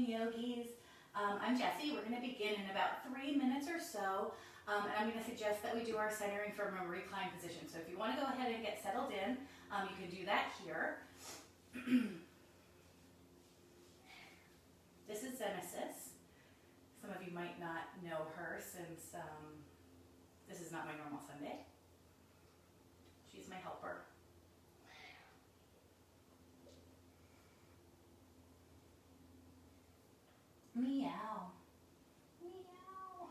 morning, yogis. I'm Jessie. We're going to begin in about 3 minutes or so, and I'm going to suggest that we do our centering from a reclined position. So if you want to go ahead and get settled in, you can do that here. This is Genesis. Some of you might not know her since this is not my normal Sunday. She's my helper. Meow. Meow.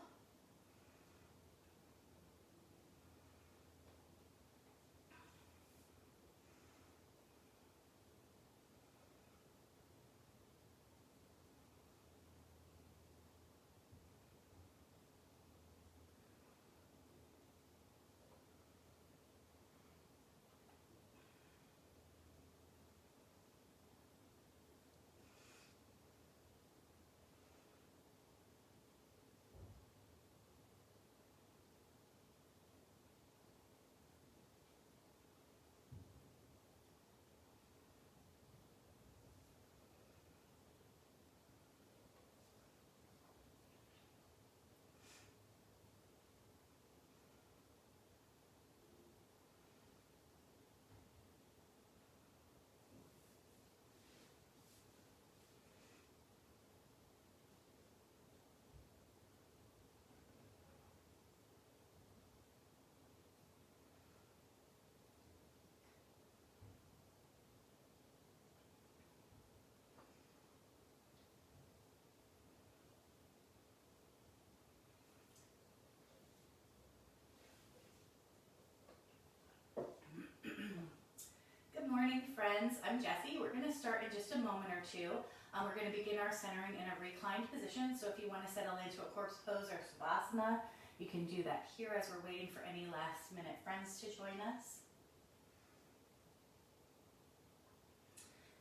Good morning, friends. I'm Jessie. We're going to start in just a moment or two. We're going to begin our centering in a reclined position. So if you want to settle into a corpse pose or savasana, you can do that here as we're waiting for any last minute friends to join us.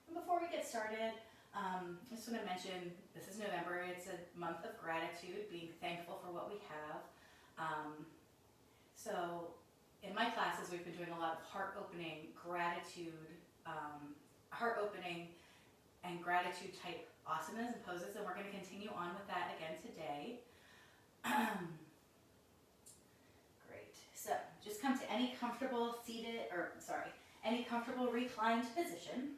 And before we get started, I just want to mention this is November. It's a month of gratitude, being thankful for what we have. So in my classes, we've been doing a lot of heart-opening gratitude, heart-opening and gratitude type asanas and poses, and we're going to continue on with that again today. Great. So just come to any comfortable any comfortable reclined position.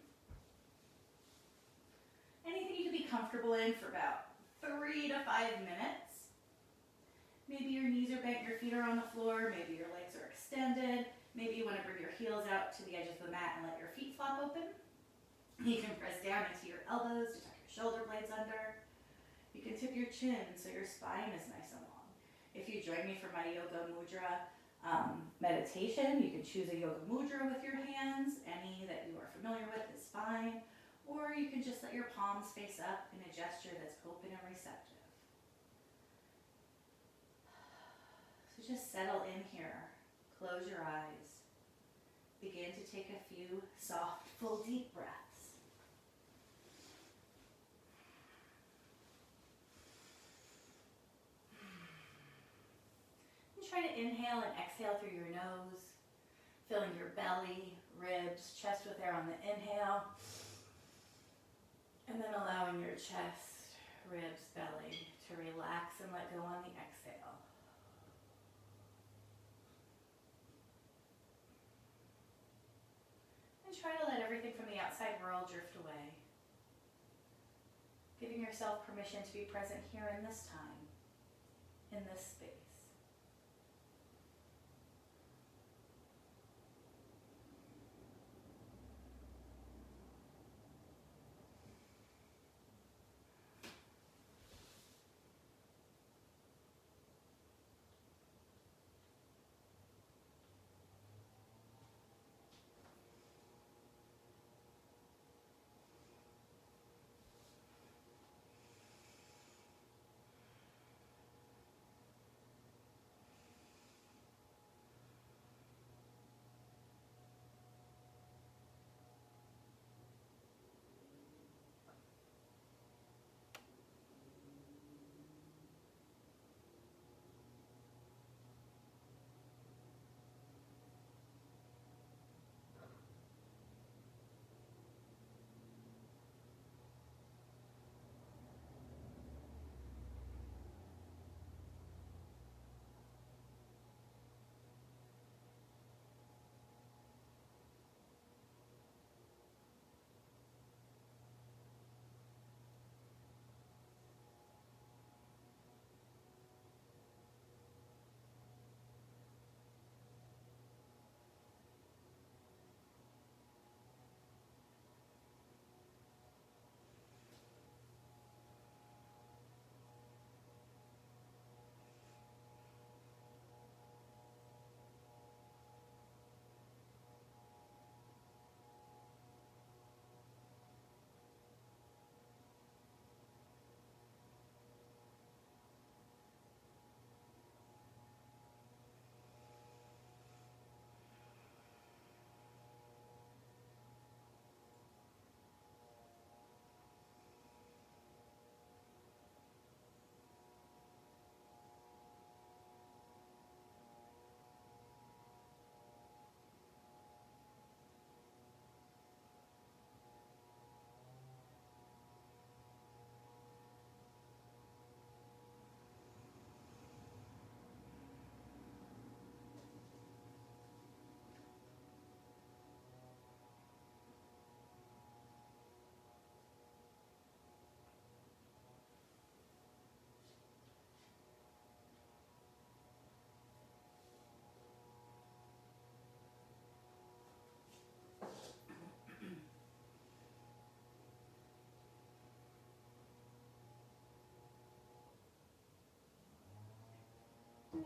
Anything you can be comfortable in for about 3 to 5 minutes. Maybe your knees are bent, your feet are on the floor, maybe your legs are extended, maybe you want to bring your heels out to the edge of the mat and let your feet flop open. You can press down into your elbows to tuck your shoulder blades under. You can tip your chin so your spine is nice and long. If you join me for my yoga mudra meditation, you can choose a yoga mudra with your hands. Any that you are familiar with is fine. Or you can just let your palms face up in a gesture that's open and receptive. So just settle in here. Close your eyes. Begin to take a few soft, full, deep breaths. And try to inhale and exhale through your nose, filling your belly, ribs, chest with air on the inhale. And then allowing your chest, ribs, belly to relax and let go on the exhale. And try to let everything from the outside world drift away. Giving yourself permission to be present here in this time, in this space.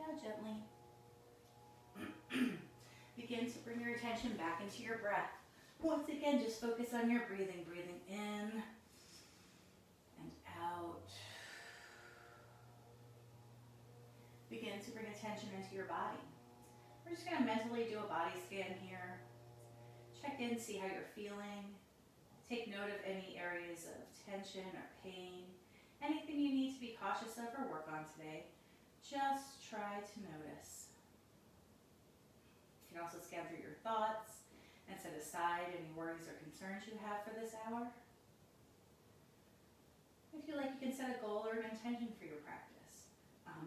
Now gently begin to bring your attention back into your breath. Once again, just focus on your breathing. Breathing in and out. Begin to bring attention into your body. We're just going to mentally do a body scan here. Check in, see how you're feeling. Take note of any areas of tension or pain. Anything you need to be cautious of or work on today. Just try to notice. You can also scan through your thoughts and set aside any worries or concerns you have for this hour. If you like, you can set a goal or an intention for your practice.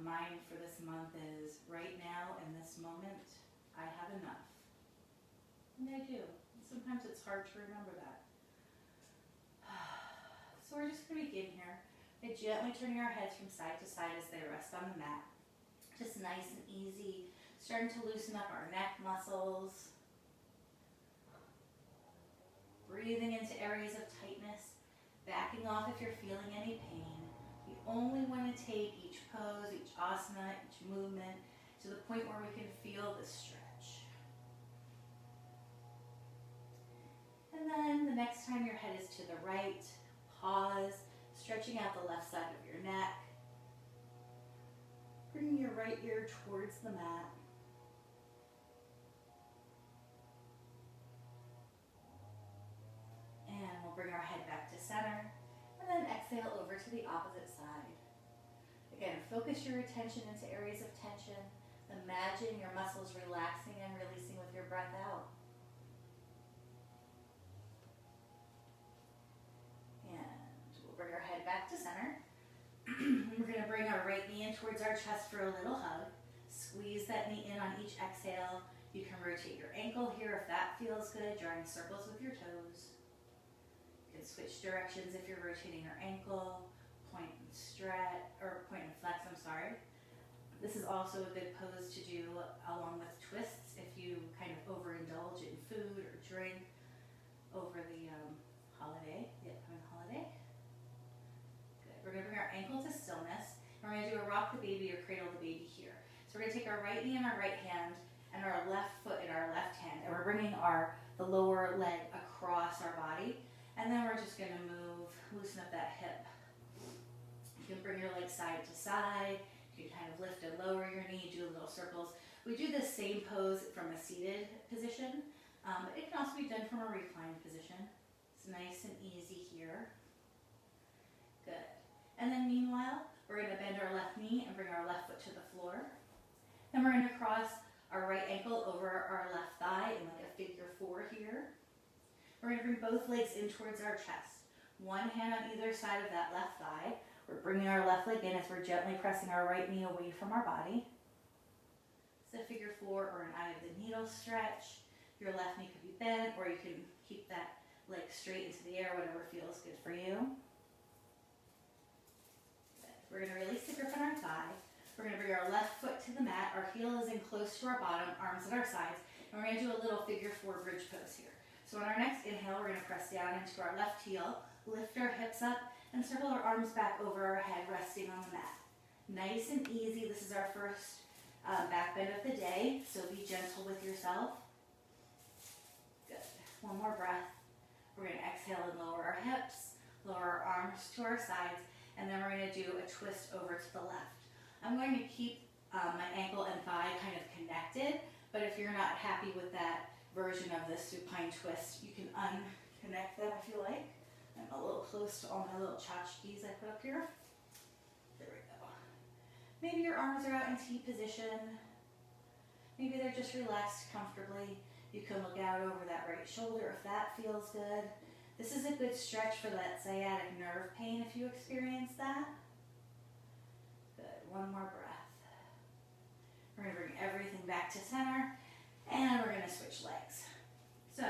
Mine for this month is right now in this moment, I have enough. And I do. Sometimes it's hard to remember that. So we're just going to begin here by gently turning our heads from side to side as they rest on the mat. Just nice and easy. Starting to loosen up our neck muscles. Breathing into areas of tightness. Backing off if you're feeling any pain. We only want to take each pose, each asana, each movement to the point where we can feel the stretch. And then the next time your head is to the right, pause, stretching out the left side of your neck. Bringing your right ear towards the mat. And we'll bring our head back to center. And then exhale over to the opposite side. Again, focus your attention into areas of tension. Imagine your muscles relaxing and releasing with your breath out. And we'll bring our head back to center. We're going to bring our right knee in towards our chest for a little hug. Squeeze that knee in on each exhale. You can rotate your ankle here if that feels good, drawing circles with your toes. You can switch directions if you're rotating your ankle, point and stretch, or point and flex, I'm sorry. This is also a good pose to do along with twists if you kind of overindulge in food or drink over the holiday, the upcoming holiday. Good. We're going to bring our ankle to stillness. We're going to do a rock the baby or cradle the baby here. So we're going to take our right knee in our right hand and our left foot in our left hand, and we're bringing the lower leg across our body. And then we're just going to loosen up that hip. You can bring your legs side to side. You can kind of lift and lower your knee, do little circles. We do this same pose from a seated position, but it can also be done from a reclined position. It's nice and easy here. Good. And then meanwhile, we're going to bend our left knee and bring our left foot to the floor. Then we're going to cross our right ankle over our left thigh in like a figure 4 here. We're going to bring both legs in towards our chest. One hand on either side of that left thigh. We're bringing our left leg in as we're gently pressing our right knee away from our body. It's a figure 4 or an eye of the needle stretch. Your left knee could be bent, or you can keep that leg straight into the air, whatever feels good for you. Good. We're going to release the grip on our thigh. We're going to bring our left foot to the mat. Our heel is in close to our bottom, arms at our sides. And we're going to do a little figure 4 bridge pose here. So on our next inhale, we're going to press down into our left heel, lift our hips up, and circle our arms back over our head, resting on the mat. Nice and easy. This is our first back bend of the day, so be gentle with yourself. Good. One more breath. We're going to exhale and lower our hips, lower our arms to our sides, and then we're going to do a twist over to the left. I'm going to keep my ankle and thigh kind of connected, but if you're not happy with that version of this supine twist, you can unconnect them if you like. I'm a little close to all my little tchotchkes I put up here. There we go. Maybe your arms are out in T position. Maybe they're just relaxed comfortably. You can look out over that right shoulder if that feels good. This is a good stretch for that sciatic nerve pain if you experience that. Good. One more breath. We're going to bring everything back to center. And we're going to switch legs. So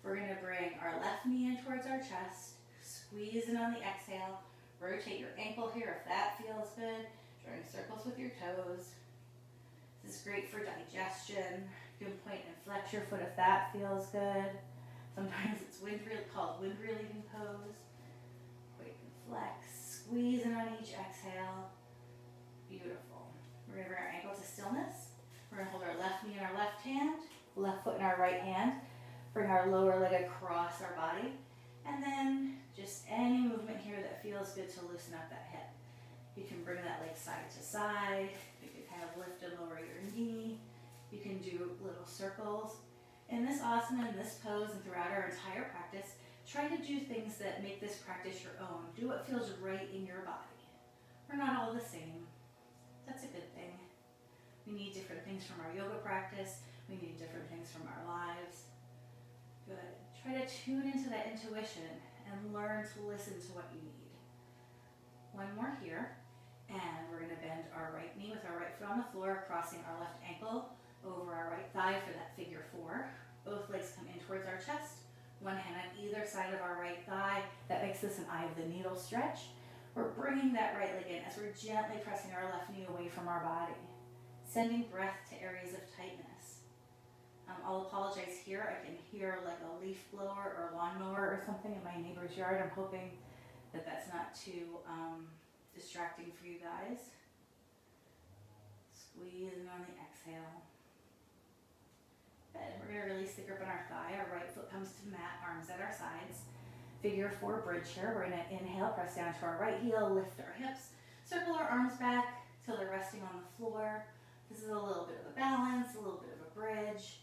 we're going to bring our left knee in towards our chest, squeeze in on the exhale, rotate your ankle here if that feels good, drawing circles with your toes. This is great for digestion. You can point and flex your foot if that feels good. Sometimes it's called wind relieving pose. Point and flex, squeeze in on each exhale. Beautiful. We're gonna bring our ankle to stillness. We're gonna hold our left knee in our left hand, left foot in our right hand. Bring our lower leg across our body. And then just any movement here that feels good to loosen up that hip. You can bring that leg side to side. You can kind of lift and lower your knee. You can do little circles. In this asana, in this pose, and throughout our entire practice, try to do things that make this practice your own. Do what feels right in your body. We're not all the same. That's a good thing. We need different things from our yoga practice. We need different things from our lives. Good. Try to tune into that intuition and learn to listen to what you need. One more here. And we're going to bend our right knee with our right foot on the floor, crossing our left ankle over our right thigh for that figure 4. Both legs come in towards our chest. One hand on either side of our right thigh. That makes this an eye of the needle stretch. We're bringing that right leg in as we're gently pressing our left knee away from our body. Sending breath to areas of tightness. I'll apologize here. I can hear like a leaf blower or lawnmower or something in my neighbor's yard. I'm hoping that that's not too distracting for you guys. Squeezing on the exhale. Good. We're going to release the grip on our thigh. Our right foot comes to mat, arms at our sides. Figure 4 bridge here. We're going to inhale, press down to our right heel, lift our hips, circle our arms back till they're resting on the floor. This is a little bit of a balance, a little bit of a bridge.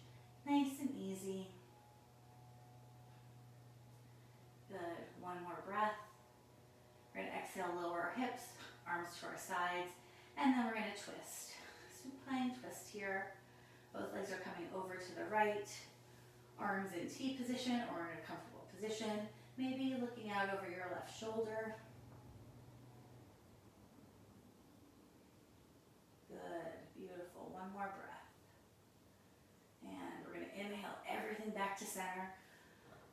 Nice and easy. Good. One more breath. We're going to exhale, lower our hips, arms to our sides, and then we're going to twist. Supine twist here. Both legs are coming over to the right. Arms in T position or in a comfortable position. Maybe looking out over your left shoulder. Good. Beautiful. One more breath. And we're going to inhale everything back to center.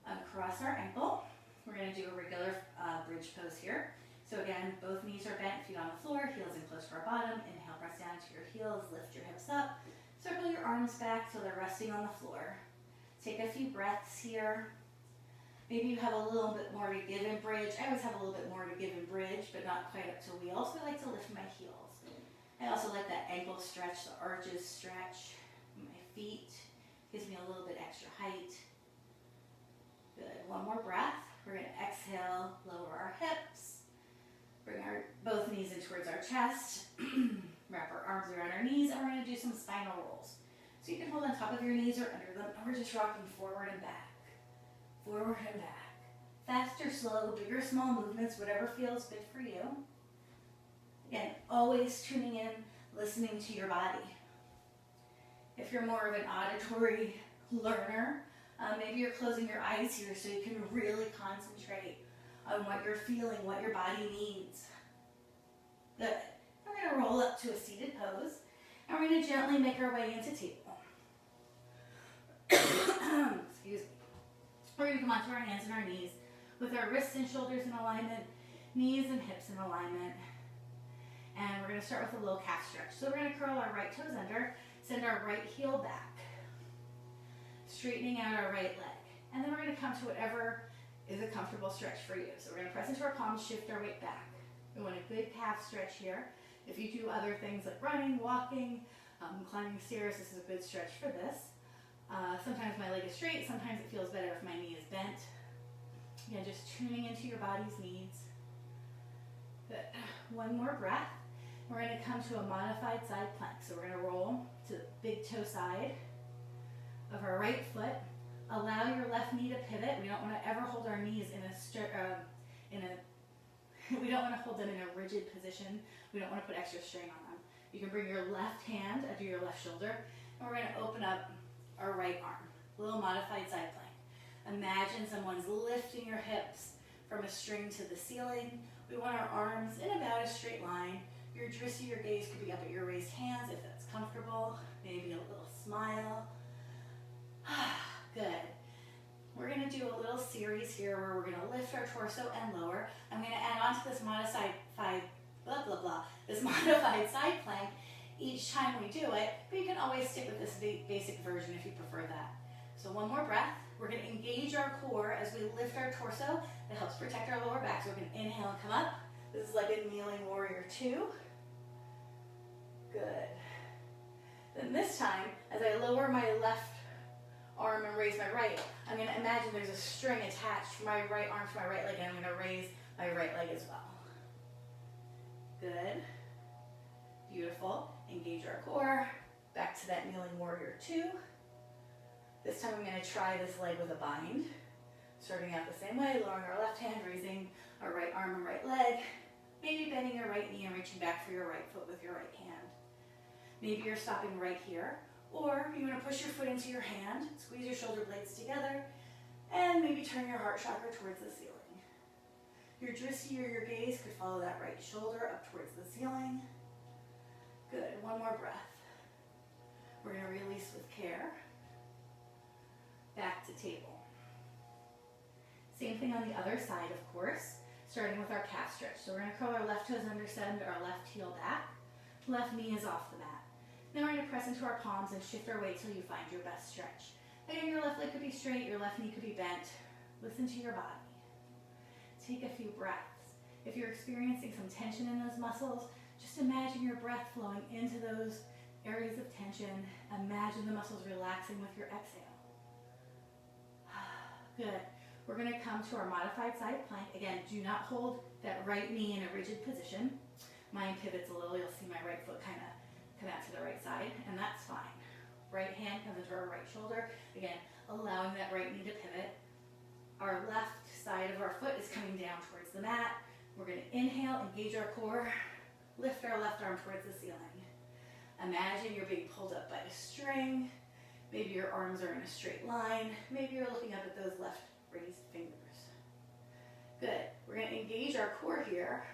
Uncross our ankle. We're going to do a regular bridge pose here. So again, both knees are bent, feet on the floor, heels in close to our bottom. Inhale, press down to your heels, lift your hips up. Circle your arms back till they're resting on the floor. Take a few breaths here. Maybe you have a little bit more to give in bridge. I always have a little bit more to give in bridge, but not quite up to wheels. So I like to lift my heels. I also like that ankle stretch, the arches stretch. My feet gives me a little bit extra height. Good. One more breath. We're going to exhale, lower our hips. Bring our both knees in towards our chest. Wrap our arms around our knees, and we're going to do some spinal rolls. So you can hold on top of your knees or under them, and we're just rocking forward and back. Forward and back. Fast or slow, big or small movements, whatever feels good for you. Again, always tuning in, listening to your body. If you're more of an auditory learner, maybe you're closing your eyes here so you can really concentrate on what you're feeling, what your body needs. Good. We're going to roll up to a seated pose, and we're going to gently make our way into table. Excuse me. We're going to come onto our hands and our knees with our wrists and shoulders in alignment, knees and hips in alignment. And we're going to start with a little calf stretch. So we're going to curl our right toes under, send our right heel back, straightening out our right leg. And then we're going to come to whatever is a comfortable stretch for you. So we're going to press into our palms, shift our weight back. We want a good calf stretch here. If you do other things like running, walking, climbing stairs, this is a good stretch for this. Sometimes my leg is straight, sometimes it feels better if my knee is bent. Again, just tuning into your body's needs. Good. One more breath. We're going to come to a modified side plank. So we're going to roll to the big toe side of our right foot. Allow your left knee to pivot. We don't want to ever hold our knees we don't want to hold them in a rigid position. We don't want to put extra strain on them. You can bring your left hand under your left shoulder, and we're going to open up our right arm. A little modified side plank. Imagine someone's lifting your hips from a string to the ceiling. We want our arms in about a straight line. Your drishti, your gaze could be up at your raised hands if that's comfortable. Maybe a little smile. Good. We're going to do a little series here where we're going to lift our torso and lower. I'm going to add on to this modified side plank each time we do it, but you can always stick with this basic version if you prefer that. So one more breath. We're going to engage our core as we lift our torso. That helps protect our lower back. So we're going to inhale and come up. This is like a kneeling warrior 2. Good. Good. Then this time, as I lower my left arm and raise my right, I'm going to imagine there's a string attached from my right arm to my right leg, and I'm going to raise my right leg as well. Good. Beautiful. Engage our core. Back to that kneeling warrior 2. This time I'm going to try this leg with a bind. Starting out the same way, lowering our left hand, raising our right arm and right leg. Maybe bending your right knee and reaching back for your right foot with your right hand. Maybe you're stopping right here, or you want to push your foot into your hand, squeeze your shoulder blades together, and maybe turn your heart chakra towards the ceiling. Your drishti or your gaze could follow that right shoulder up towards the ceiling. Good. One more breath. We're going to release with care. Back to table. Same thing on the other side, of course, starting with our calf stretch. So we're going to curl our left toes under, send our left heel back. Left knee is off the mat. Now we're going to press into our palms and shift our weight till you find your best stretch. Again, your left leg could be straight, your left knee could be bent. Listen to your body. Take a few breaths. If you're experiencing some tension in those muscles, just imagine your breath flowing into those areas of tension. Imagine the muscles relaxing with your exhale. Good. We're going to come to our modified side plank. Again, do not hold that right knee in a rigid position. Mine pivots a little. You'll see my right foot kind of come out to the right side, and that's fine. Right hand comes into our right shoulder. Again, allowing that right knee to pivot. Our left side of our foot is coming down towards the mat. We're going to inhale, engage our core, lift our left arm towards the ceiling. Imagine you're being pulled up by a string. Maybe your arms are in a straight line. Maybe you're looking up at those left raised fingers. Good. We're going to engage our core here.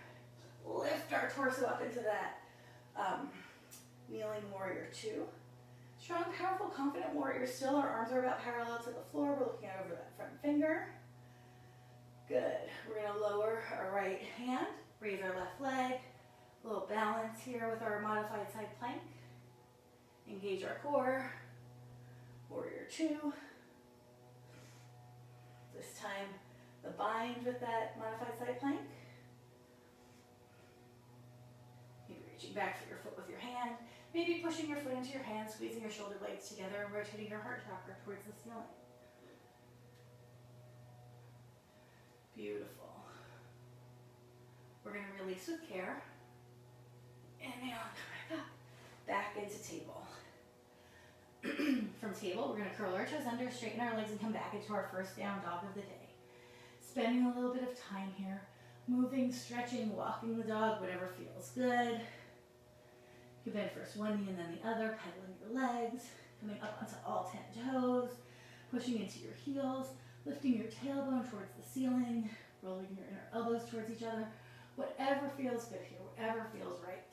Lift our torso up into that kneeling warrior 2. Strong, powerful, confident warrior still. Our arms are about parallel to the floor. We're looking out over that front finger. Good. We're going to lower our right hand, raise our left leg. A little balance here with our modified side plank. Engage our core. Warrior 2. This time, the bind with that modified side plank. Maybe reaching back for your foot with your hand. Maybe pushing your foot into your hand, squeezing your shoulder blades together, and rotating your heart chakra towards the ceiling. Beautiful. We're going to release with care. Inhale, come back into table. From table, we're going to curl our toes under, straighten our legs, and come back into our first down dog of the day. Spending a little bit of time here, moving, stretching, walking the dog, whatever feels good. You can bend first one knee and then the other, pedaling your legs, coming up onto all 10 toes, pushing into your heels, lifting your tailbone towards the ceiling, rolling your inner elbows towards each other. Whatever feels good here, whatever feels right.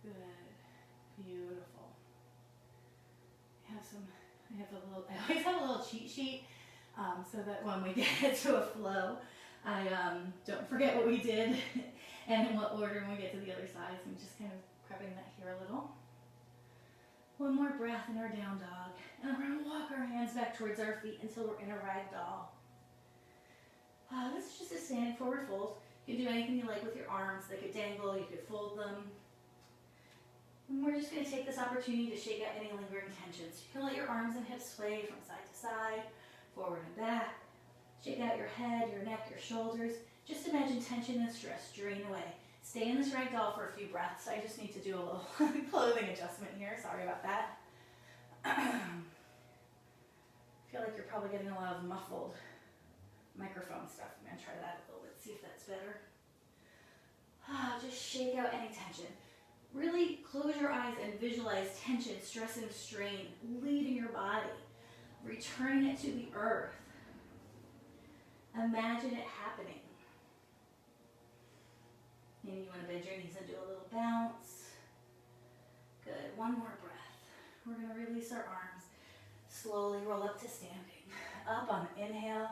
Good. Beautiful. I always have a little cheat sheet so that when we get to a flow, I don't forget what we did and in what order when we get to the other side. So I'm just kind of prepping that here a little. One more breath in our down dog. And then we're going to walk our hands back towards our feet until we're in a rag doll. This is just a standing forward fold. You can do anything you like with your arms. They could dangle, you could fold them. And we're just going to take this opportunity to shake out any lingering tensions. You can let your arms and hips sway from side to side, forward and back. Shake out your head, your neck, your shoulders. Just imagine tension and stress drain away. Stay in this rag doll for a few breaths. I just need to do a little clothing adjustment here. Sorry about that. I feel like you're probably getting a lot of muffled microphone stuff. I'm going to try that a little bit, see if that's better. Just shake out any tension. Really close your eyes and visualize tension, stress, and strain leaving your body, returning it to the earth. Imagine it happening. Maybe you want to bend your knees and do a little bounce. Good. One more breath. We're going to release our arms. Slowly roll up to standing. Up on the inhale,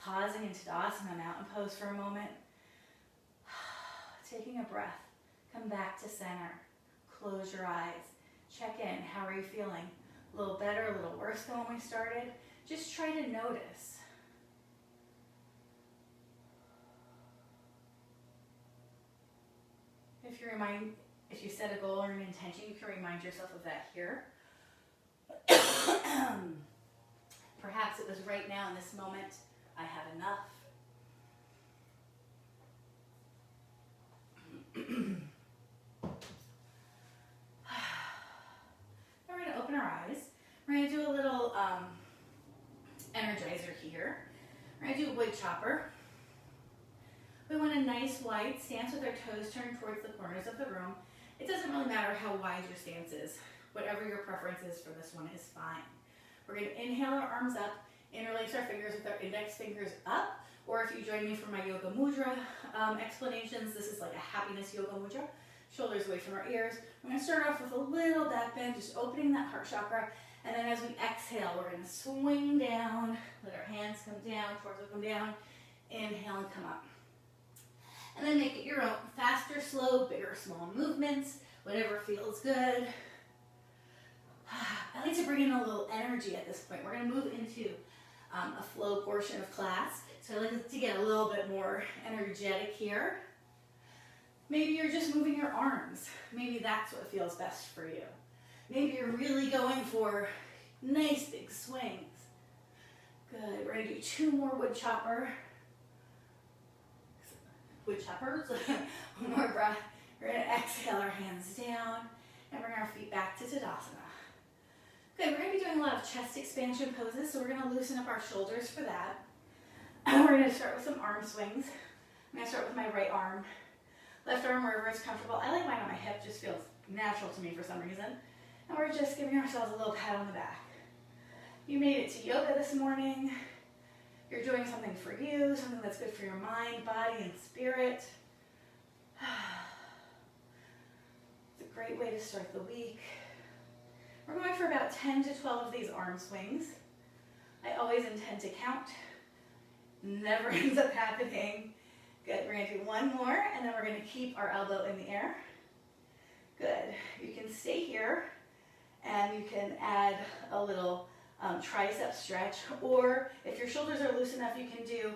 pausing in Tadasana, mountain pose for a moment. Taking a breath. Come back to center. Close your eyes. Check in. How are you feeling? A little better, a little worse than when we started? Just try to notice. if you set a goal or an intention, you can remind yourself of that here. Perhaps it was right now in this moment, I had enough. Now we're going to open our eyes. We're going to do a little energizer here. We're going to do a wood chopper. We want a nice wide stance with our toes turned towards the corners of the room. It doesn't really matter how wide your stance is. Whatever your preference is for this one is fine. We're going to inhale our arms up, interlace our fingers with our index fingers up, or if you join me for my yoga mudra explanations, this is like a happiness yoga mudra. Shoulders away from our ears. We're going to start off with a little back bend, just opening that heart chakra. And then as we exhale, we're going to swing down, let our hands come down, torso come down, inhale and come up. And then make it your own, faster, slow, big or small movements, whatever feels good. I like to bring in a little energy at this point. We're going to move into a flow portion of class. So I like to get a little bit more energetic here. Maybe you're just moving your arms. Maybe that's what feels best for you. Maybe you're really going for nice big swings. Good. We're going to do 2 more wood choppers. One more breath. We're going to exhale our hands down and bring our feet back to Tadasana. Good. We're going to be doing a lot of chest expansion poses, so we're going to loosen up our shoulders for that. We're going to start with some arm swings. I'm going to start with my right arm. Left arm wherever it's comfortable. I like mine on my hip, just feels natural to me for some reason. And we're just giving ourselves a little pat on the back. You made it to yoga this morning. You're doing something for you, something that's good for your mind, body, and spirit. It's a great way to start the week. We're going for about 10 to 12 of these arm swings. I always intend to count. Never ends up happening. Good, we're going to do 1 more, and then we're going to keep our elbow in the air. Good, you can stay here, and you can add a little tricep stretch, or if your shoulders are loose enough, you can do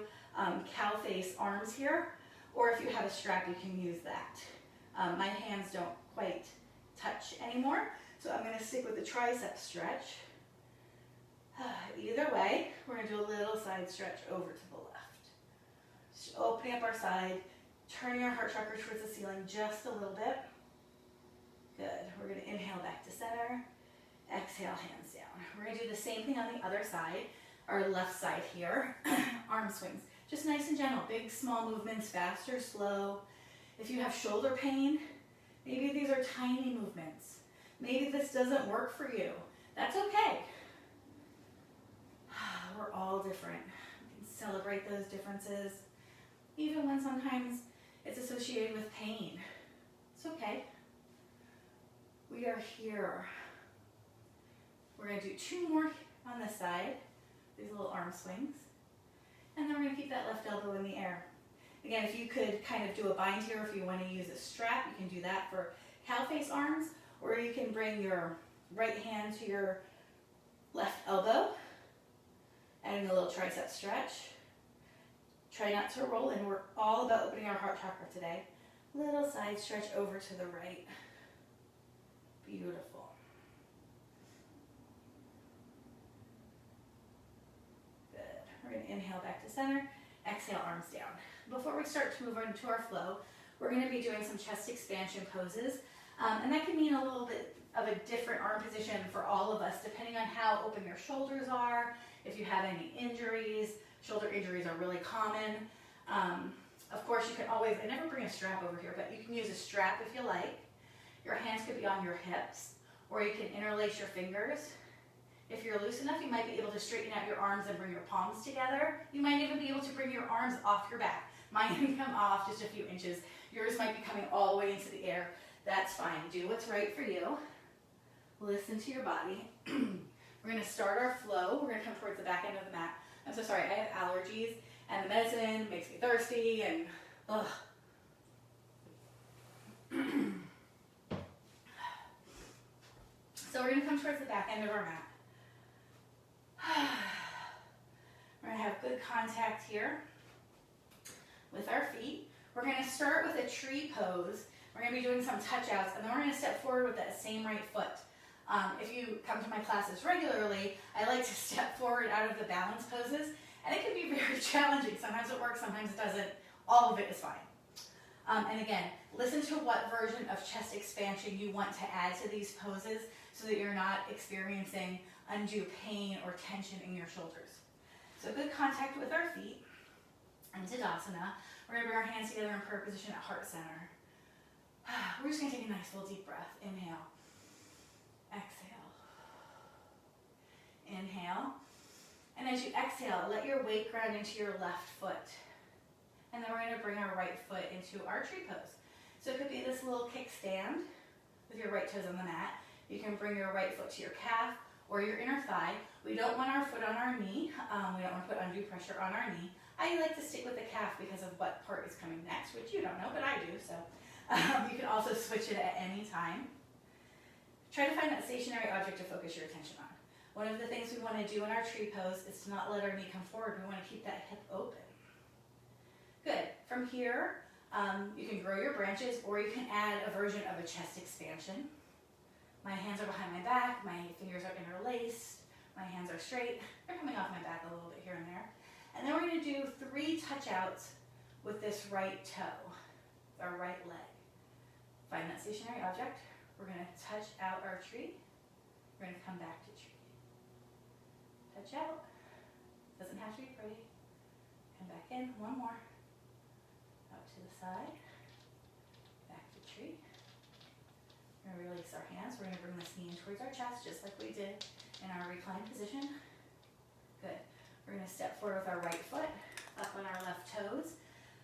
cow face arms here, or if you have a strap, you can use that. My hands don't quite touch anymore, so I'm going to stick with the tricep stretch. Either way, we're going to do a little side stretch over to the left. Just opening up our side, turning our heart chakra towards the ceiling just a little bit. Good. We're going to inhale back to center. Exhale, hands down. We're going to do the same thing on the other side, our left side here. Arm swings. Just nice and gentle. Big, small movements, fast or slow. If you have shoulder pain, maybe these are tiny movements. Maybe this doesn't work for you. That's okay. We're all different. We can celebrate those differences, even when sometimes it's associated with pain. It's okay. We are here. We're going to do 2 more on this side, these little arm swings. And then we're going to keep that left elbow in the air. Again, if you could kind of do a bind here, if you want to use a strap, you can do that for cow face arms, or you can bring your right hand to your left elbow, adding a little tricep stretch. Try not to roll in. We're all about opening our heart chakra today. Little side stretch over to the right. Beautiful. Good. We're going to inhale back to center. Exhale, arms down. Before we start to move into our flow, we're going to be doing some chest expansion poses. And that can mean a little bit of a different arm position for all of us, depending on how open your shoulders are, if you have any injuries. Shoulder injuries are really common. Of course, you can always, I never bring a strap over here, but you can use a strap if you like. Your hands could be on your hips, or you can interlace your fingers. If you're loose enough, you might be able to straighten out your arms and bring your palms together. You might even be able to bring your arms off your back. Mine can come off just a few inches. Yours might be coming all the way into the air. That's fine. Do what's right for you. Listen to your body. We're going to start our flow. We're going to come towards the back end of the mat. I'm so sorry, I have allergies, and the medicine makes me thirsty, and ugh. So we're going to come towards the back end of our mat. We're going to have good contact here with our feet. We're going to start with a tree pose. We're going to be doing some touch outs, and then we're going to step forward with that same right foot. If you come to my classes regularly, I like to step forward out of the balance poses, and it can be very challenging. Sometimes it works, sometimes it doesn't. All of it is fine. And again, listen to what version of chest expansion you want to add to these poses so that you're not experiencing undue pain or tension in your shoulders. So good contact with our feet. In Tadasana, we're going to bring our hands together in prayer position at heart center. We're just going to take a nice full deep breath. Inhale. Exhale. Inhale. And as you exhale, let your weight ground into your left foot. And then we're going to bring our right foot into our tree pose. So it could be this little kickstand with your right toes on the mat. You can bring your right foot to your calf or your inner thigh. We don't want our foot on our knee. We don't want to put undue pressure on our knee. I like to stick with the calf because of what part is coming next, which you don't know, but I do. So you can also switch it at any time. Try to find that stationary object to focus your attention on. One of the things we want to do in our tree pose is to not let our knee come forward. We want to keep that hip open. Good. From here, you can grow your branches or you can add a version of a chest expansion. My hands are behind my back, my fingers are interlaced, my hands are straight. They're coming off my back a little bit here and there. And then we're going to do 3 touch outs with this right toe, our right leg. Find that stationary object. We're going to touch out our tree. We're going to come back to tree. Touch out. Doesn't have to be pretty. Come back in. One more. Out to the side. Back to tree. We're going to release our hands. We're going to bring this knee in towards our chest, just like we did in our reclined position. Good. We're going to step forward with our right foot, up on our left toes.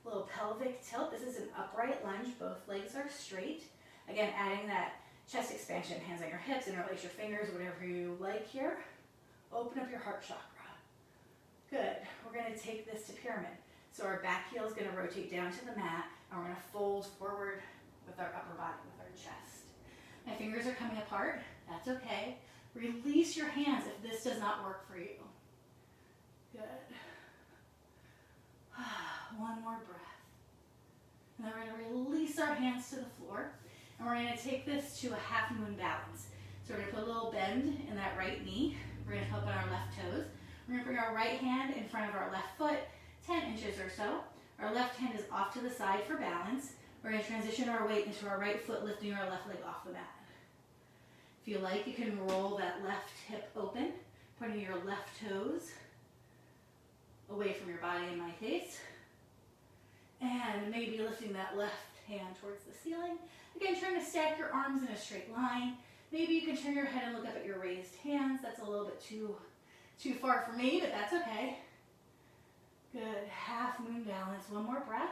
Little pelvic tilt. This is an upright lunge. Both legs are straight. Again, adding that chest expansion. Hands on your hips, interlace your fingers, whatever you like here. Open up your heart chakra. Good. We're going to take this to pyramid. So our back heel is going to rotate down to the mat, and we're going to fold forward with our upper body, with our chest. My fingers are coming apart. That's okay. Release your hands if this does not work for you. Good. One more breath. And then we're going to release our hands to the floor. And we're going to take this to a half moon balance. So we're going to put a little bend in that right knee. We're going to help on our left toes. We're going to bring our right hand in front of our left foot, 10 inches or so. Our left hand is off to the side for balance. We're going to transition our weight into our right foot, lifting our left leg off the mat. If you like, you can roll that left hip open, pointing your left toes away from your body in my case. And maybe lifting that left hand towards the ceiling. Again, trying to stack your arms in a straight line. Maybe you can turn your head and look up at your raised hands. That's a little bit too far for me, but that's okay. Good. Half moon balance. One more breath.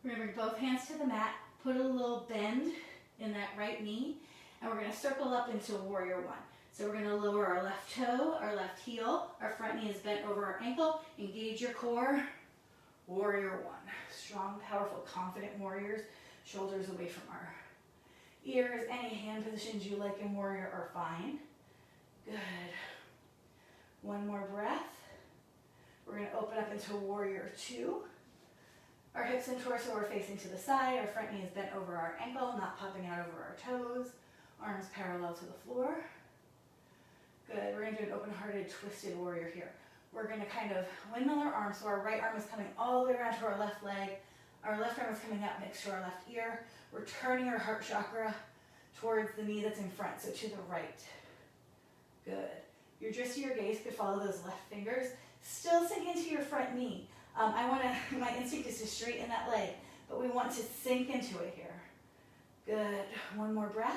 We're going to bring both hands to the mat. Put a little bend in that right knee. And we're going to circle up into warrior one. So we're going to lower our left toe, our left heel. Our front knee is bent over our ankle. Engage your core. Warrior one. Strong, powerful, confident warriors. Shoulders away from our ears. Any hand positions you like in warrior are fine. Good. One more breath. We're going to open up into warrior two. Our hips and torso are facing to the side. Our front knee is bent over our ankle, not popping out over our toes. Arms parallel to the floor. Good. We're going to do an open-hearted, twisted warrior here. We're going to kind of windmill our arms. So our right arm is coming all the way around to our left leg. Our left arm is coming up next to our left ear. We're turning our heart chakra towards the knee that's in front, so to the right. Good. Your drist of your gaze could follow those left fingers. Still sink into your front knee. My instinct is to straighten that leg, but we want to sink into it here. Good. One more breath.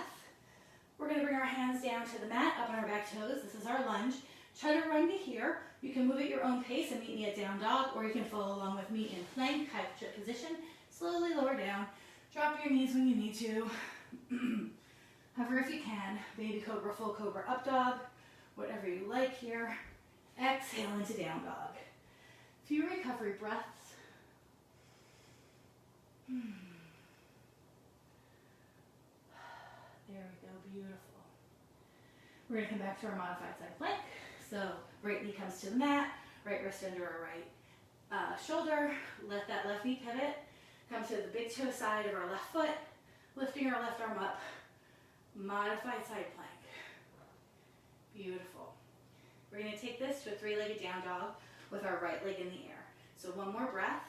We're going to bring our hands down to the mat, up on our back toes. This is our lunge. Try to run to here. You can move at your own pace and meet me at down dog, or you can follow along with me in plank, kite position. Slowly lower down. Drop your knees when you need to. Hover if you can. Baby cobra, full cobra, up dog. Whatever you like here. Exhale into down dog. Few recovery breaths. There we go, beautiful. We're going to come back to our modified side plank. So right knee comes to the mat, right wrist under our right shoulder. Let that left knee pivot. Come to the big toe side of our left foot, lifting our left arm up. Modified side plank. Beautiful. We're going to take this to a three-legged down dog with our right leg in the air. So one more breath.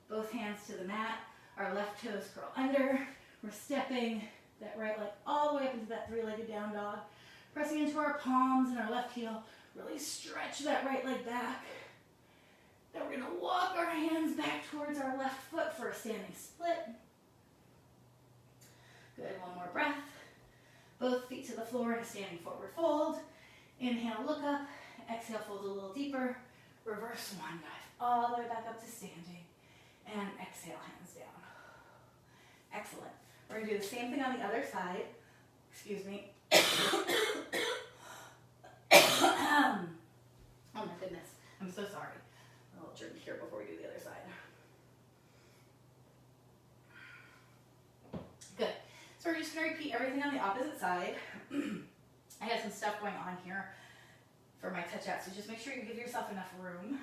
Both hands to the mat. Our left toes curl under. We're stepping that right leg all the way up into that three-legged down dog. Pressing into our palms and our left heel. Really stretch that right leg back. Then we're going to walk our hands back towards our left foot for a standing split. Good, one more breath. Both feet to the floor in a standing forward fold. Inhale, look up. Exhale, fold a little deeper. Reverse one dive all the way back up to standing. And exhale, hands down. Excellent. We're going to do the same thing on the other side. Excuse me. Oh my goodness. I'm so sorry. A little drink here before we do the other side. Good. So we're just going to repeat everything on the opposite side. I have some stuff going on here for my touch out, so just make sure you give yourself enough room.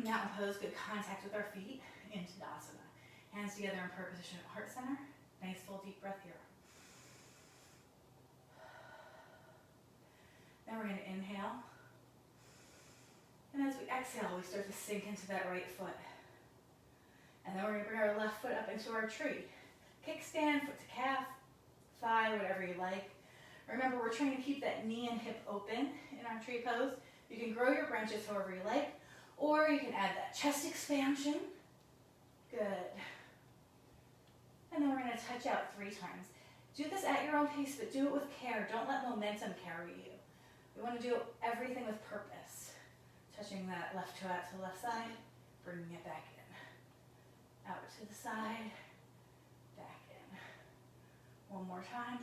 Mountain pose, good contact with our feet into Tadasana. Hands together in prayer position at heart center. Nice full deep breath here. Then we're going to inhale. And as we exhale, we start to sink into that right foot. And then we're going to bring our left foot up into our tree. Kickstand, foot to calf, thigh, whatever you like. Remember, we're trying to keep that knee and hip open in our tree pose. You can grow your branches however you like, or you can add that chest expansion. Good. And then we're going to touch out 3 times. Do this at your own pace, but do it with care. Don't let momentum carry you. We want to do everything with purpose. Touching that left toe out to the left side, bringing it back in. Out to the side, back in. One more time.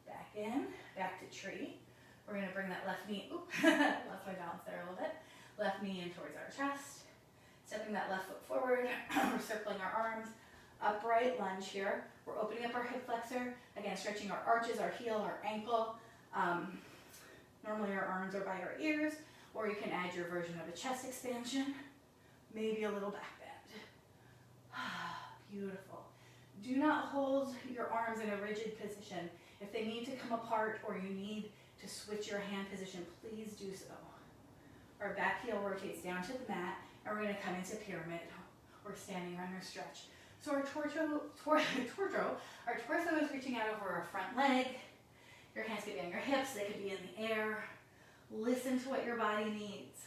Back in, back to tree. We're going to bring that left knee, lost my balance there a little bit. Left knee in towards our chest. Stepping that left foot forward. We're circling our arms. Upright lunge here. We're opening up our hip flexor. Again, stretching our arches, our heel, our ankle. Normally our arms are by our ears, or you can add your version of a chest expansion. Maybe a little back bend. Beautiful. Do not hold your arms in a rigid position. If they need to come apart or you need to switch your hand position, please do so. Our back heel rotates down to the mat, and we're going to come into pyramid or standing runner stretch. So our torso is reaching out over our front leg. Your hands could be on your hips, they could be in the air. Listen to what your body needs.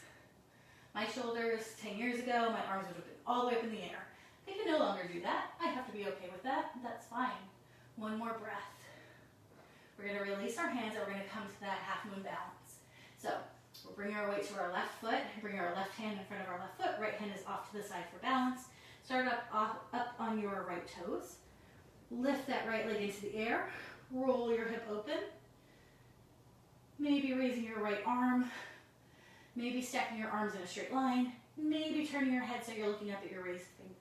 My shoulders, 10 years ago, my arms would have been all the way up in the air. They can no longer do that. I have to be okay with that. That's fine. One more breath. We're going to release our hands and we're going to come to that half moon balance. So we'll bring our weight to our left foot, bring our left hand in front of our left foot, right hand is off to the side for balance. Start up on your right toes. Lift that right leg into the air. Roll your hip open. Maybe raising your right arm. Maybe stacking your arms in a straight line. Maybe turning your head so you're looking up at your raised fingers.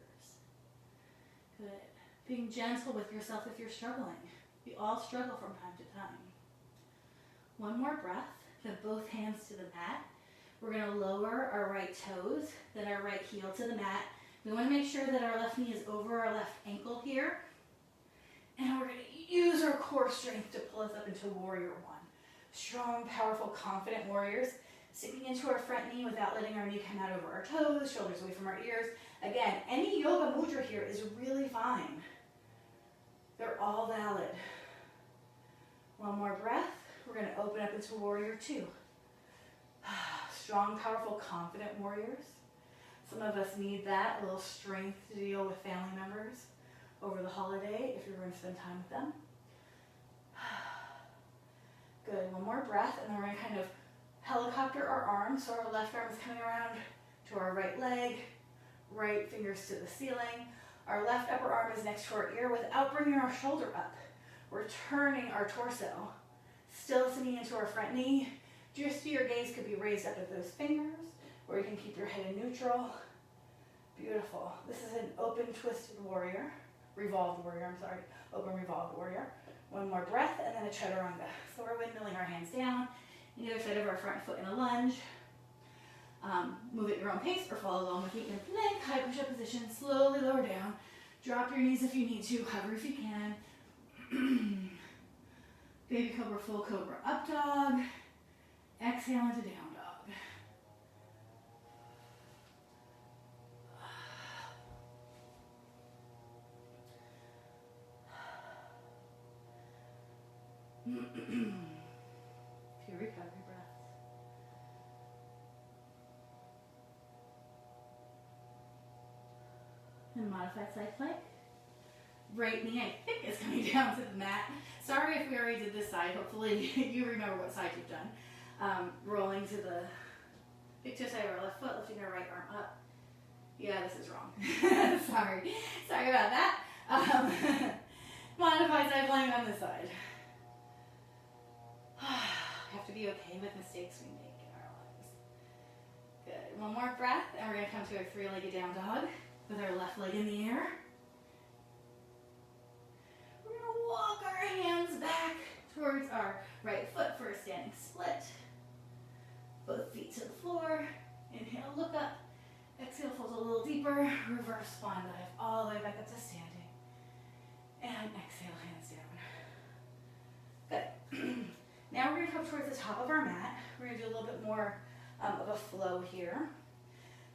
Good. Being gentle with yourself if you're struggling. We all struggle from time to time. One more breath. Then both hands to the mat. We're going to lower our right toes, then our right heel to the mat. We want to make sure that our left knee is over our left ankle here. And we're going to use our core strength to pull us up into warrior one. Strong, powerful, confident warriors. Sinking into our front knee without letting our knee come out over our toes, shoulders away from our ears. Again, any yoga mudra here is really fine. They're all valid. One more breath. We're going to open up into warrior two. Strong, powerful, confident warriors. Some of us need that, a little strength to deal with family members over the holiday if you're going to spend time with them. Good, one more breath, and then we're going to kind of helicopter our arms. So our left arm is coming around to our right leg, right fingers to the ceiling. Our left upper arm is next to our ear without bringing our shoulder up. We're turning our torso, still sinking into our front knee. Just your gaze could be raised up at those fingers, or you can keep your head in neutral. Beautiful. This is an open twisted warrior, revolved warrior, open revolved warrior. One more breath, and then a chaturanga. So we're windmilling our hands down, on the other side of our front foot in a lunge. Move at your own pace or follow along with me in plank, high push-up position. Slowly lower down. Drop your knees if you need to. Hover if you can. Baby cobra, full cobra, up dog. Exhale into down dog. Few recovery breaths. And modified side plank. Right knee, I think, is coming down to the mat. Sorry if we already did this side. Hopefully you remember what side you've done. Rolling to the big toe side of our left foot, lifting our right arm up. Yeah, this is wrong. Sorry about that. Modified side plank on this side. Have to be okay with mistakes we make in our lives. Good. One more breath, and we're going to come to a three-legged down dog with our left leg in the air. We're going to walk our hands back towards our right foot for a standing split. Both feet to the floor. Inhale, look up. Exhale, fold a little deeper. Reverse swan dive all the way back up to standing. And exhale, hands down. Good. Now we're going to come towards the top of our mat. We're going to do a little bit more of a flow here.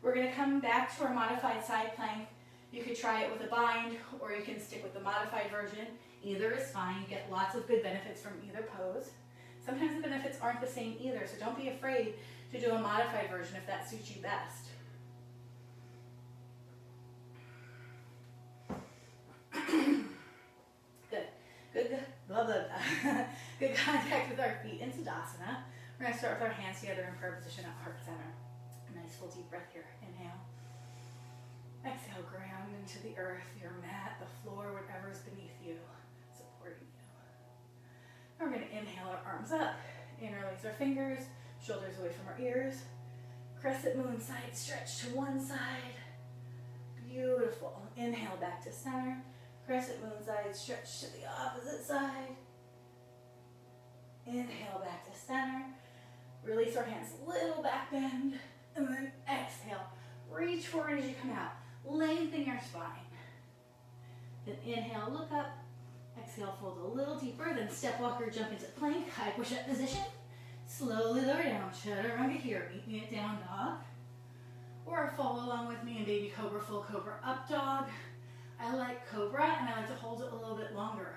We're going to come back to our modified side plank. You could try it with a bind, or you can stick with the modified version. Either is fine. You get lots of good benefits from either pose. Sometimes the benefits aren't the same either, so don't be afraid to do a modified version if that suits you best. Good. Blah, blah, blah. Good contact with our feet in Tadasana. We're going to start with our hands together in prayer position at heart center. A nice full deep breath here. Inhale. Exhale, ground into the earth, your mat, the floor, whatever's beneath you, supporting you. Now we're going to inhale our arms up, interlace our fingers, shoulders away from our ears. Crescent moon side stretch to one side. Beautiful. Inhale back to center. Crescent moon side stretch to the opposite side. Inhale back to center. Release our hands, little back bend. And then exhale. Reach forward as you come out. Lengthen your spine. Then inhale, look up. Exhale, fold a little deeper. Then step walker, jump into plank, high push-up position. Slowly lower down. Chaturanga here. Meet me at down dog. Or follow along with me in baby cobra, full cobra, up dog. I like cobra, and I like to hold it a little bit longer.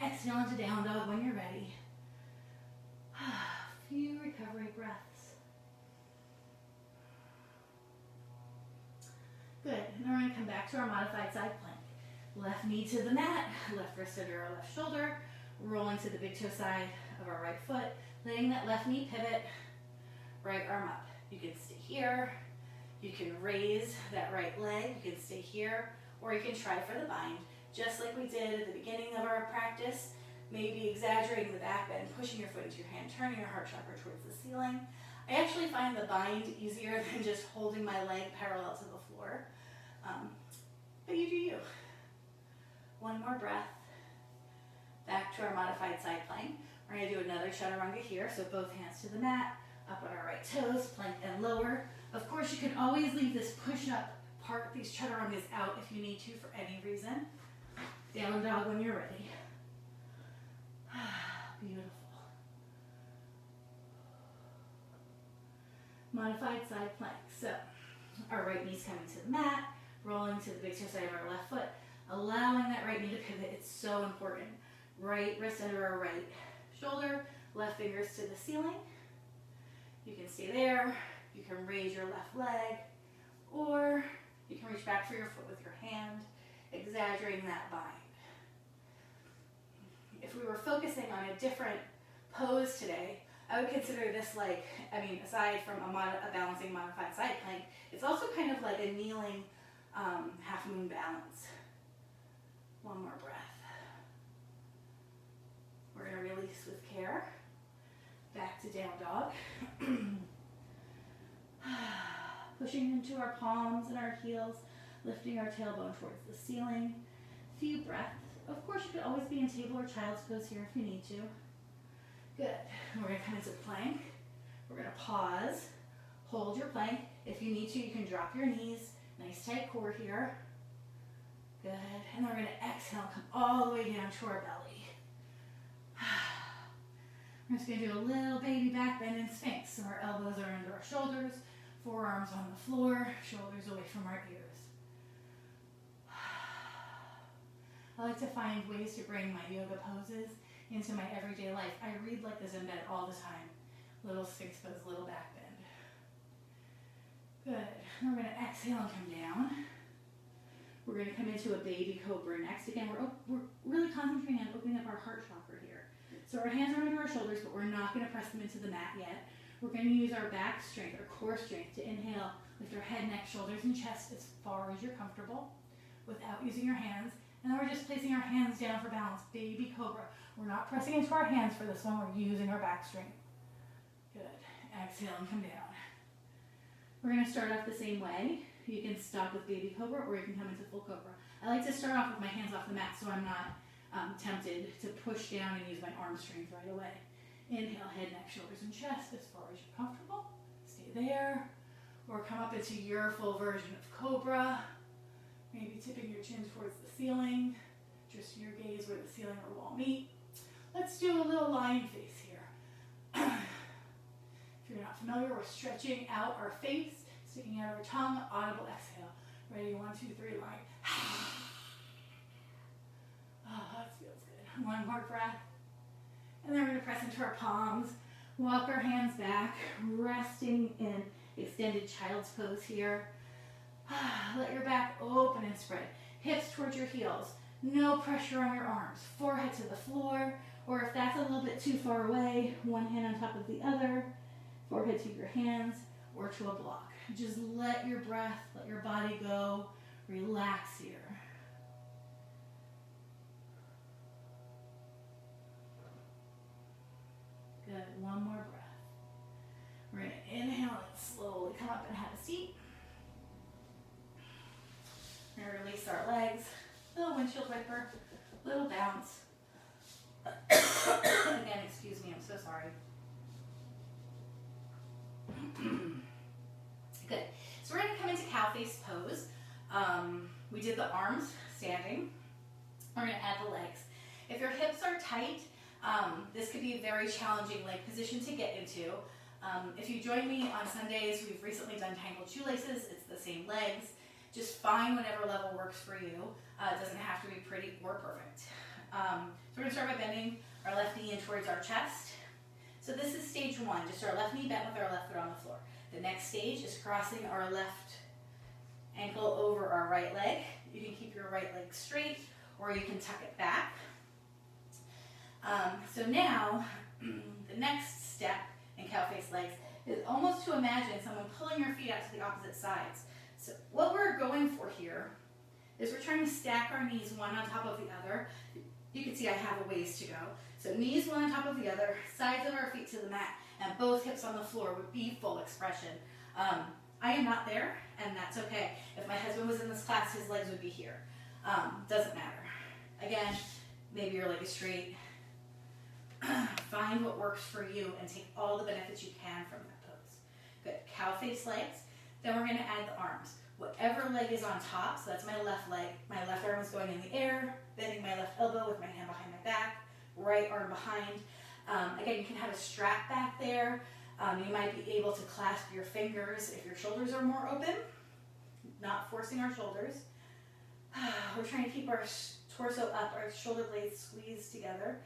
Exhale into down dog when you're ready. Few recovery breaths. Good. Now we're going to come back to our modified side plank. Left knee to the mat, left wrist under our left shoulder, roll into the big toe side of our right foot, letting that left knee pivot, right arm up. You can stay here, you can raise that right leg, you can stay here, or you can try for the bind, just like we did at the beginning of our practice, maybe exaggerating the back bend, pushing your foot into your hand, turning your heart chakra towards the ceiling. I actually find the bind easier than just holding my leg parallel to the floor, but you do you. One more breath. Back to our modified side plank. We're going to do another chaturanga here, so both hands to the mat, up on our right toes, plank and lower. Of course, you can always leave this push-up part, these chaturangas out if you need to for any reason. Down dog when you're ready. Beautiful. Modified side plank. So, our right knee's coming to the mat, rolling to the big toe side of our left foot, allowing that right knee to pivot. It's so important. Right wrist under our right shoulder, left fingers to the ceiling. You can stay there. You can raise your left leg, or you can reach back for your foot with your hand, exaggerating that bind. If we were focusing on a different pose today, I would consider this like, aside from a balancing modified side plank, it's also kind of like a kneeling half moon balance. One more breath. We're going to release with care. Back to down dog. Pushing into our palms and our heels, lifting our tailbone towards the ceiling. Few breaths. Of course, you could always be in table or child's pose here if you need to. Good. We're going to come into plank. We're going to pause, Hold your plank. If you need to, you can drop your knees. Nice tight core here. Good. And then we're going to exhale, come all the way down to our belly. We're just going to do a little baby back bend and sphinx. So our elbows are under our shoulders, forearms on the floor, shoulders away from our ears. I like to find ways to bring my yoga poses into my everyday life. I read like this in bed all the time. Little sphinx pose, little back bend. Good. We're going to exhale and come down. We're going to come into a baby cobra next. Again, we're really concentrating on opening up our heart chakra here. So our hands are under our shoulders, but we're not going to press them into the mat yet. We're going to use our back strength, our core strength, to inhale, lift our head, neck, shoulders, and chest as far as you're comfortable without using your hands. And then we're just placing our hands down for balance, baby cobra. We're not pressing into our hands for this one. We're using our back strength. Good. Exhale and come down. We're going to start off the same way. You can stop with baby cobra or you can come into full cobra. I like to start off with my hands off the mat so I'm not tempted to push down and use my arm strength right away. Inhale, head, neck, shoulders, and chest as far as you're comfortable. Stay there. Or come up into your full version of cobra. Maybe tipping your chin towards the ceiling. Just your gaze where the ceiling or wall meet. Let's do a little lion face here. If you're not familiar, we're stretching out our face, sticking out our tongue, audible exhale. Ready, 1, 2, 3, lion. Oh, that feels good. One more breath. And then we're going to press into our palms. Walk our hands back, resting in extended child's pose here. Let your back open and spread. Hips towards your heels. No pressure on your arms. Forehead to the floor. Or if that's a little bit too far away, one hand on top of the other. Forehead to your hands or to a block. Just let your breath, let your body go. Relax here. Good. One more breath. We're going to inhale and slowly come up and have a seat. We're going to release our legs. Little windshield wiper. Little bounce. Again, excuse me, I'm so sorry. Good. So we're going to come into cow face pose. We did the arms standing. We're going to add the legs. If your hips are tight, this could be a very challenging leg position to get into. If you join me on Sundays, we've recently done tangled shoelaces. It's the same legs. Just find whatever level works for you. It doesn't have to be pretty or perfect. So we're going to start by bending our left knee in towards our chest. So this is stage 1, just our left knee bent with our left foot on the floor. The next stage is crossing our left ankle over our right leg. You can keep your right leg straight or you can tuck it back. So now, the next step in cow face legs is almost to imagine someone pulling your feet out to the opposite sides. So what we're going for here is we're trying to stack our knees one on top of the other. You can see I have a ways to go. So knees one on top of the other, sides of our feet to the mat, and both hips on the floor would be full expression. I am not there, and that's okay. If my husband was in this class, his legs would be here. Doesn't matter. Again, maybe your leg is straight. Find what works for you and take all the benefits you can from that pose. Good. Cow face legs. Then we're going to add the arms. Whatever leg is on top, so that's my left leg. My left arm is going in the air, bending my left elbow with my hand behind my back, right arm behind. Again, you can have a strap back there. You might be able to clasp your fingers if your shoulders are more open, not forcing our shoulders. We're trying to keep our torso up, our shoulder blades squeezed together.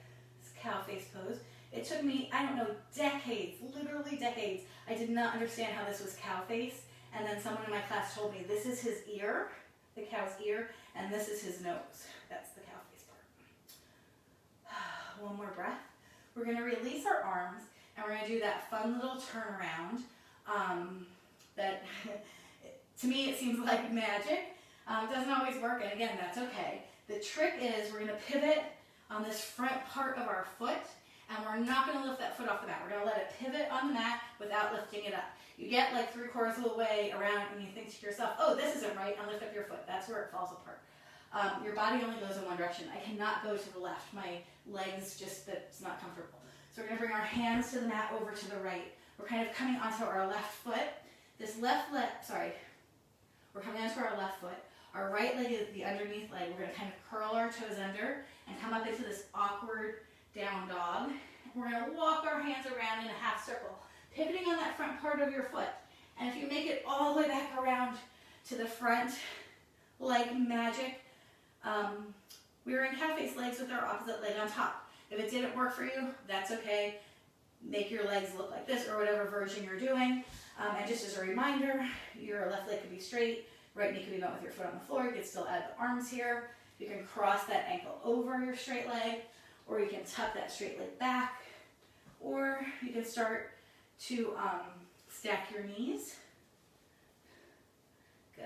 This cow face pose. It took me, I don't know, decades, literally decades. I did not understand how this was cow face. And then someone in my class told me this is his ear, the cow's ear, and this is his nose. That's the cow face part. One more breath. We're going to release our arms, and we're going to do that fun little turnaround that, to me, it seems like magic. It doesn't always work, and again, that's okay. The trick is we're going to pivot on this front part of our foot, and we're not going to lift that foot off the mat. We're going to let it pivot on the mat without lifting it up. You get like 3/4 of the way around and you think to yourself, oh, this isn't right, and lift up your foot. That's where it falls apart. Your body only goes in one direction. I cannot go to the left. My legs just, that's not comfortable. So we're going to bring our hands to the mat over to the right. We're kind of coming onto our left foot. This left leg, sorry, we're coming onto our left foot. Our right leg is the underneath leg. We're going to kind of curl our toes under and come up into this awkward down dog. We're going to walk our hands around in a half circle, pivoting on that front part of your foot. And if you make it all the way back around to the front, like magic, we were in cow face legs with our opposite leg on top. If it didn't work for you, that's okay. Make your legs look like this or whatever version you're doing. And just as a reminder, your left leg could be straight, right knee could be bent with your foot on the floor. You can still add the arms here. You can cross that ankle over your straight leg, or you can tuck that straight leg back, or you can start to stack your knees. Good.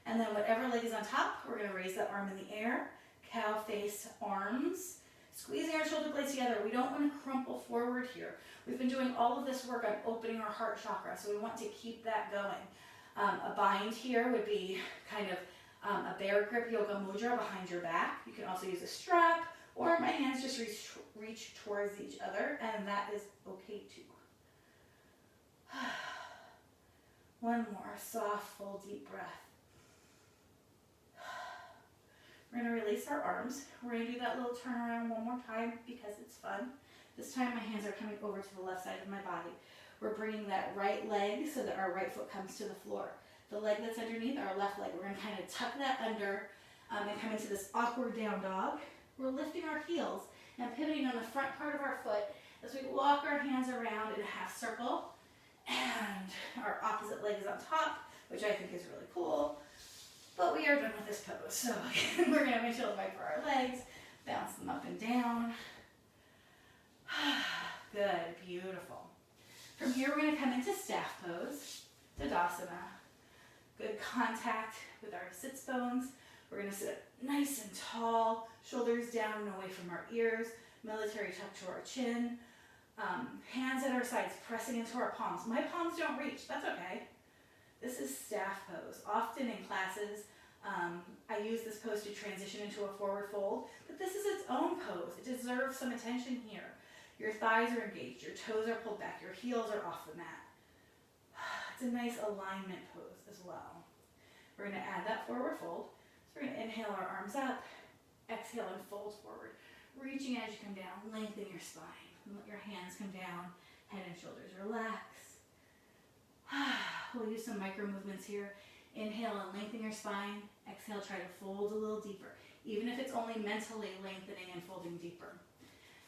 And then whatever leg is on top, we're going to raise that arm in the air. Cow face arms. Squeezing our shoulder blades together. We don't want to crumple forward here. We've been doing all of this work on opening our heart chakra, so we want to keep that going. A bind here would be kind of a bear grip yoga mudra behind your back. You can also use a strap, or my hands just reach towards each other, and that is okay too. One more soft, full, deep breath. We're going to release our arms. We're going to do that little turnaround one more time because it's fun. This time my hands are coming over to the left side of my body. We're bringing that right leg so that our right foot comes to the floor. The leg that's underneath, our left leg, we're going to kind of tuck that under and come into this awkward down dog. We're lifting our heels and pivoting on the front part of our foot as we walk our hands around in a half circle. And our opposite leg is on top, which I think is really cool. But we are done with this pose, so we're going to windshield wiper our legs, bounce them up and down. Good, beautiful. From here, we're going to come into staff pose, Tadasana. Good contact with our sits bones. We're going to sit nice and tall, shoulders down and away from our ears, military tuck to our chin, hands at our sides, pressing into our palms. My palms don't reach, that's okay. This is staff pose. Often in classes, I use this pose to transition into a forward fold, but this is its own pose. It deserves some attention here. Your thighs are engaged, your toes are pulled back, your heels are off the mat. It's a nice alignment pose as well. We're going to add that forward fold. So we're going to inhale our arms up, exhale and fold forward, reaching as you come down, lengthen your spine, and let your hands come down, head and shoulders relax. We'll use some micro movements here. Inhale and lengthen your spine. Exhale, try to fold a little deeper, even if it's only mentally lengthening and folding deeper.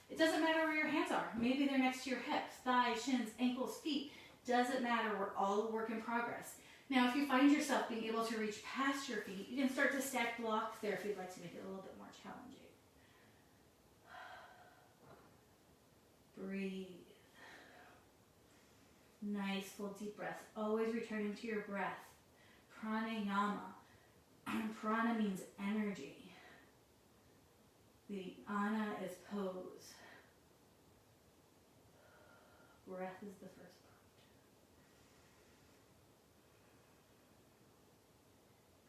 It doesn't matter where your hands are. Maybe they're next to your hips, thighs, shins, ankles, feet. Doesn't matter. We're all a work in progress. Now, if you find yourself being able to reach past your feet, you can start to stack blocks there if you'd like to make it a little bit more challenging. Breathe. Nice, full, deep breath. Always returning to your breath. Pranayama. Prana means energy. The ana is pose. Breath is the first part.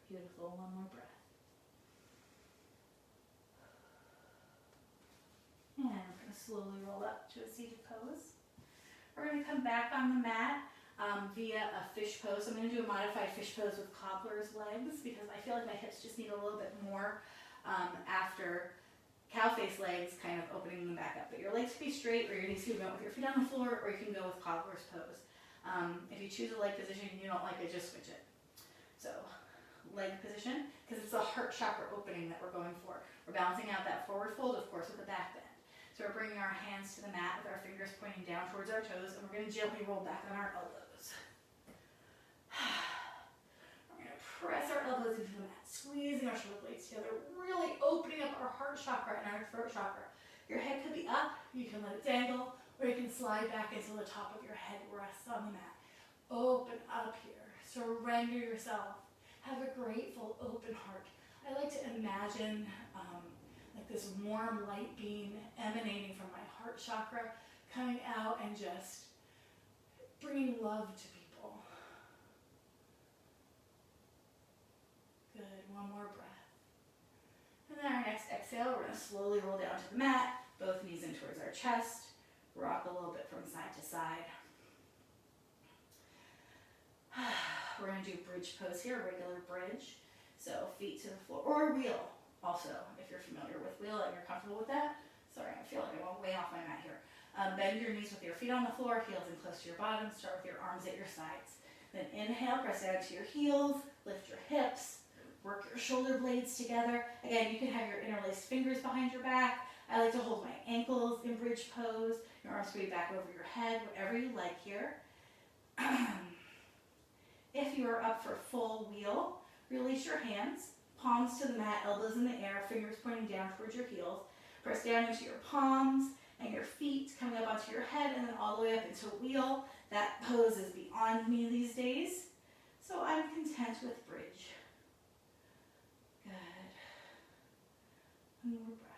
Beautiful. One more breath. And we're going to slowly roll up to a seated pose. We're going to come back on the mat via a fish pose. I'm going to do a modified fish pose with cobbler's legs because I feel like my hips just need a little bit more after cow face legs, kind of opening them back up. But your legs can be straight or your knees can be bent with your feet on the floor, or you can go with cobbler's pose. If you choose a leg position and you don't like it, just switch it. So leg position, because it's the heart chakra opening that we're going for. We're balancing out that forward fold, of course, with the back bend. So we're bringing our hands to the mat with our fingers pointing down towards our toes, and we're going to gently roll back on our elbows. We're going to press our elbows into the mat, squeezing our shoulder blades together, really opening up our heart chakra and our throat chakra. Your head could be up, you can let it dangle, or you can slide back until the top of your head rests on the mat. Open up here, surrender yourself, have a grateful, open heart. I like to imagine like this warm light beam emanating from my heart chakra, coming out and just bringing love to people. Good, one more breath. And then our next exhale, we're going to slowly roll down to the mat, both knees in towards our chest, rock a little bit from side to side. We're going to do bridge pose here, regular bridge. So feet to the floor, or wheel also, if you're familiar with wheel and you're comfortable with that. Sorry, I feel like I'm way off my mat here. Bend your knees with your feet on the floor, heels in close to your bottom. Start with your arms at your sides. Then inhale, press down to your heels, lift your hips, work your shoulder blades together. Again, you can have your interlaced fingers behind your back. I like to hold my ankles in bridge pose. Your arms can be back over your head, whatever you like here. If you are up for full wheel, release your hands, palms to the mat, elbows in the air, fingers pointing down towards your heels. Press down into your palms and your feet coming up onto your head and then all the way up into wheel. That pose is beyond me these days, so I'm content with bridge. Good. One more breath.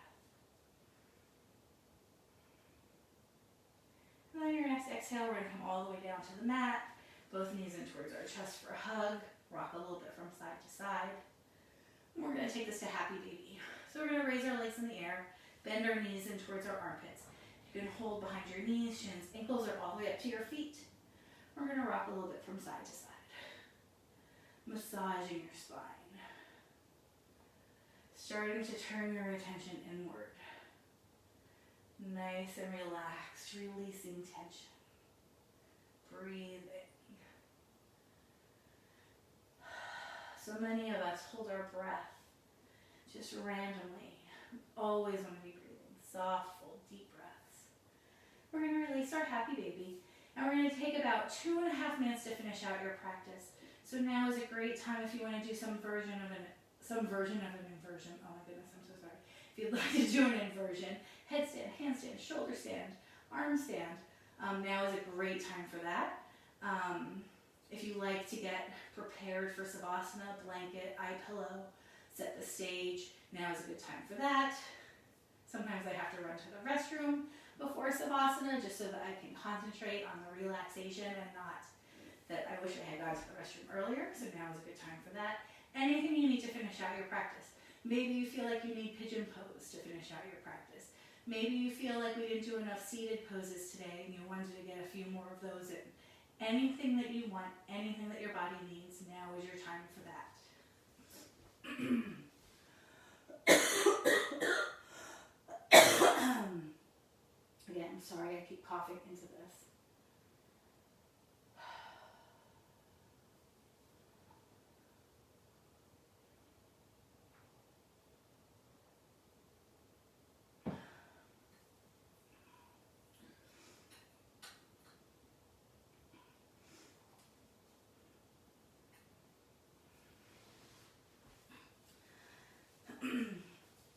And then your next exhale, we're going to come all the way down to the mat. Both knees in towards our chest for a hug. Rock a little bit from side to side. And we're going to take this to happy baby. So we're going to raise our legs in the air, bend our knees in towards our armpits. You can hold behind your knees, shins, ankles are all the way up to your feet. We're going to rock a little bit from side to side. Massaging your spine. Starting to turn your attention inward. Nice and relaxed, releasing tension. Breathe in. So many of us hold our breath just randomly. Always want to be breathing. Soft, full, deep breaths. We're going to release our happy baby. And we're going to take about 2.5 minutes to finish out your practice. So now is a great time if you want to do some version of an inversion. Oh my goodness, I'm so sorry. If you'd like to do an inversion, headstand, handstand, shoulder stand, arm stand. Now is a great time for that. If you like to get prepared for Savasana, blanket, eye pillow, set the stage, now is a good time for that. Sometimes I have to run to the restroom before Savasana just so that I can concentrate on the relaxation and not that I wish I had gone to the restroom earlier, so now is a good time for that. Anything you need to finish out your practice. Maybe you feel like you need pigeon pose to finish out your practice. Maybe you feel like we didn't do enough seated poses today and you wanted to get a few more of those in. Anything that you want, anything that your body needs, now is your time for that. Again, sorry, I keep coughing into this.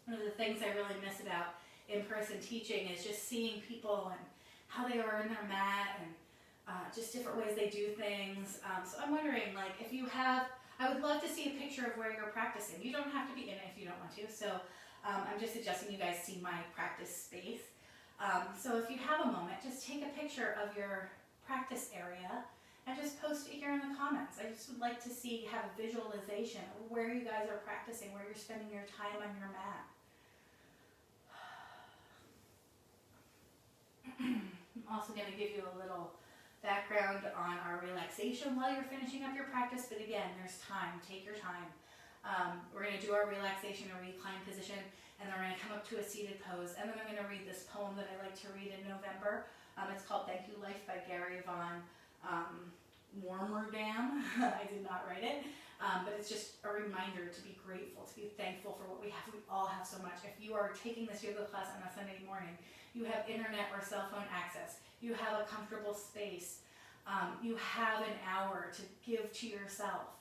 One of the things I really miss about in-person teaching is just seeing people and how they are in their mat and just different ways they do things. So I'm wondering, like, if you have, I would love to see a picture of where you're practicing. You don't have to be in it if you don't want to. So I'm just suggesting you guys see my practice space. So if you have a moment, just take a picture of your practice area and just post it here in the comments. I just would like to have a visualization of where you guys are practicing, where you're spending your time on your mat. I'm also going to give you a little background on our relaxation while you're finishing up your practice, but again, there's time. Take your time. We're going to do our relaxation in a reclined position, and then we're going to come up to a seated pose, and then I'm going to read this poem that I like to read in November. It's called Thank You Life by Gary Von Warmerdam. I did not write it, but it's just a reminder to be grateful, to be thankful for what we have. We all have so much. If you are taking this yoga class on a Sunday morning, you have internet or cell phone access, you have a comfortable space, you have an hour to give to yourself.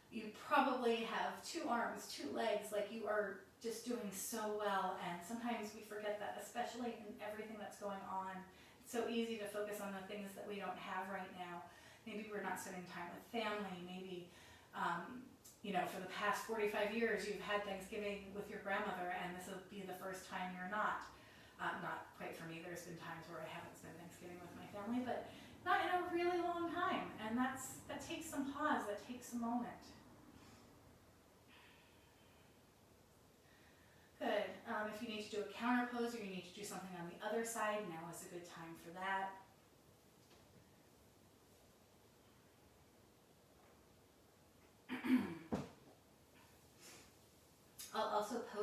You probably have 2 arms, 2 legs, like you are just doing so well, and sometimes we forget that, especially in everything that's going on. It's so easy to focus on the things that we don't have right now. Maybe we're not spending time with family, maybe, for the past 45 years you've had Thanksgiving with your grandmother, and this will be the first time you're not. Not quite for me, there's been times where I haven't spent Thanksgiving with my family, but not in a really long time, and that takes some pause, that takes a moment. Good. If you need to do a counter pose or you need to do something on the other side, now is a good time for that.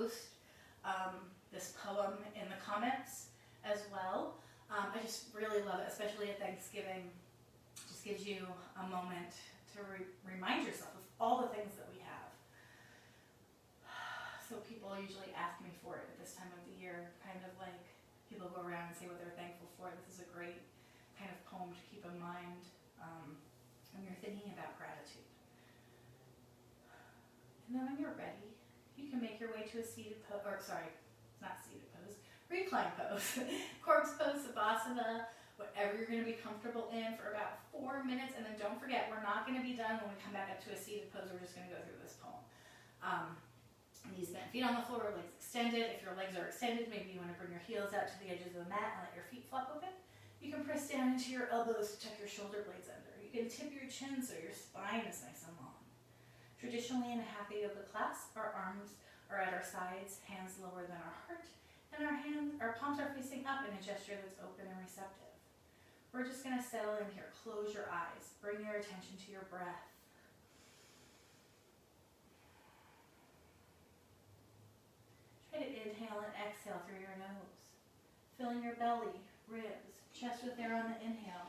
post this poem in the comments as well. I just really love it, especially at Thanksgiving. It just gives you a moment to remind yourself of all the things that we have. So people usually ask me for it at this time of the year, kind of like people go around and say what they're thankful for. This is a great kind of poem to keep in mind when you're thinking about gratitude. And then when you're ready, you can make your way to a seated pose, or sorry, not seated pose, recline pose, corpse pose, savasana, whatever you're going to be comfortable in for about 4 minutes. And then don't forget, we're not going to be done when we come back up to a seated pose. We're just going to go through this poem. Knees bent, feet on the floor, legs extended. If your legs are extended, maybe you want to bring your heels out to the edges of the mat and let your feet flop open. You can press down into your elbows to tuck your shoulder blades under. You can tip your chin so your spine is nice and long. Traditionally in a hatha yoga class, our arms are at our sides, hands lower than our heart, and our palms are facing up in a gesture that's open and receptive. We're just going to settle in here. Close your eyes. Bring your attention to your breath. Try to inhale and exhale through your nose. Filling your belly, ribs, chest with air on the inhale.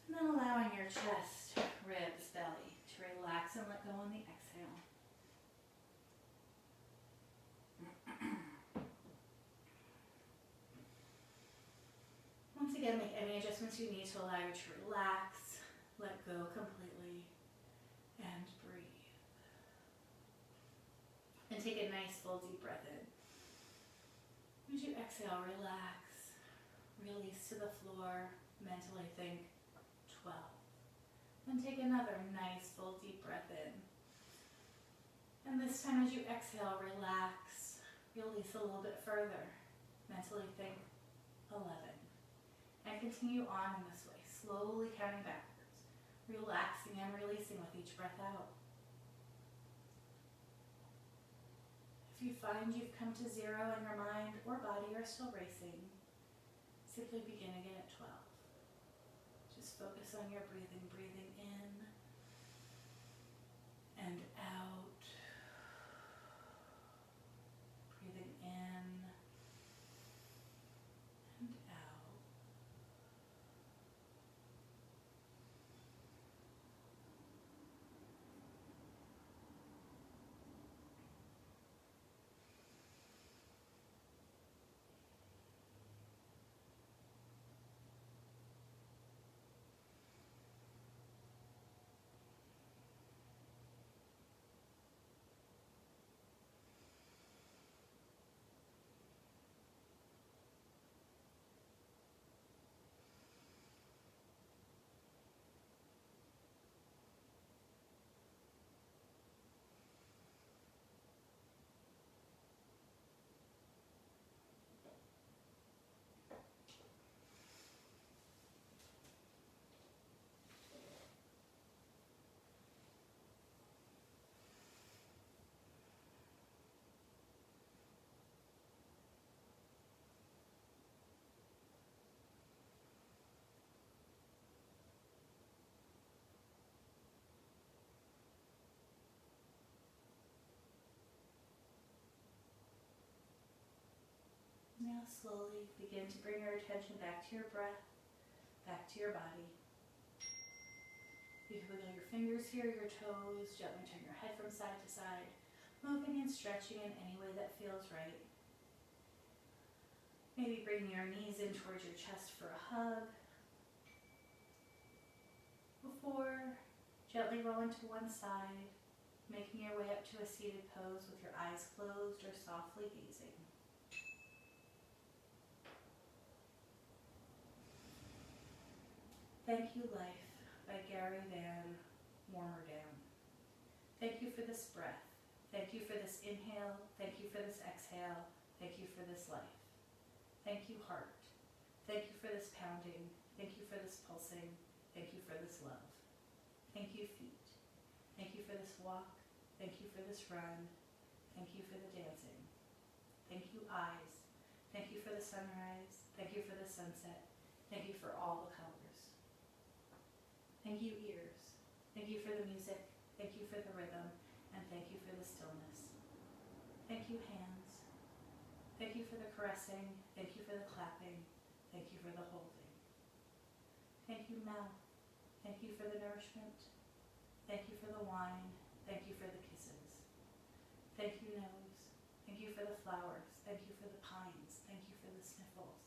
And then allowing your chest, ribs, belly to relax and let go on the exhale. Once again, make any adjustments you need to allow you to relax, let go completely, and breathe. And take a nice full deep breath in. As you exhale, relax, release to the floor, mentally think 12. Then take another nice full deep breath in. And this time as you exhale, relax, release a little bit further, mentally think 11. And continue on in this way, slowly counting backwards, relaxing and releasing with each breath out. If you find you've come to zero and your mind or body are still racing, simply begin again at 12. Just focus on your breathing, breathing in and out, breathing in and out. Now slowly begin to bring your attention back to your breath, back to your body. You can wiggle your fingers here, your toes, gently turn your head from side to side, moving and stretching in any way that feels right. Maybe bring your knees in towards your chest for a hug. Before, gently rolling to one side, making your way up to a seated pose with your eyes closed or softly gazing. Thank You Life by Gary Van Warmerdam. Thank you for this breath. Thank you for this inhale. Thank you for this exhale. Thank you for this life. Thank you, heart. Thank you for this pounding. Thank you for this pulsing. Thank you for this love. Thank you, feet. Thank you for this walk. Thank you for this run. Thank you for the dancing. Thank you, eyes. Thank you for the sunrise. Thank you for the sunset. Thank you for all the colors. Thank you, ears. Thank you for the music. Thank you for the rhythm. And thank you for the stillness. Thank you, hands. Thank you for the caressing. Thank you for the clapping. Thank you for the holding. Thank you, mouth. Thank you for the nourishment. Thank you for the wine. Thank you for the kisses. Thank you, nose. Thank you for the flowers. Thank you for the pines. Thank you for the sniffles.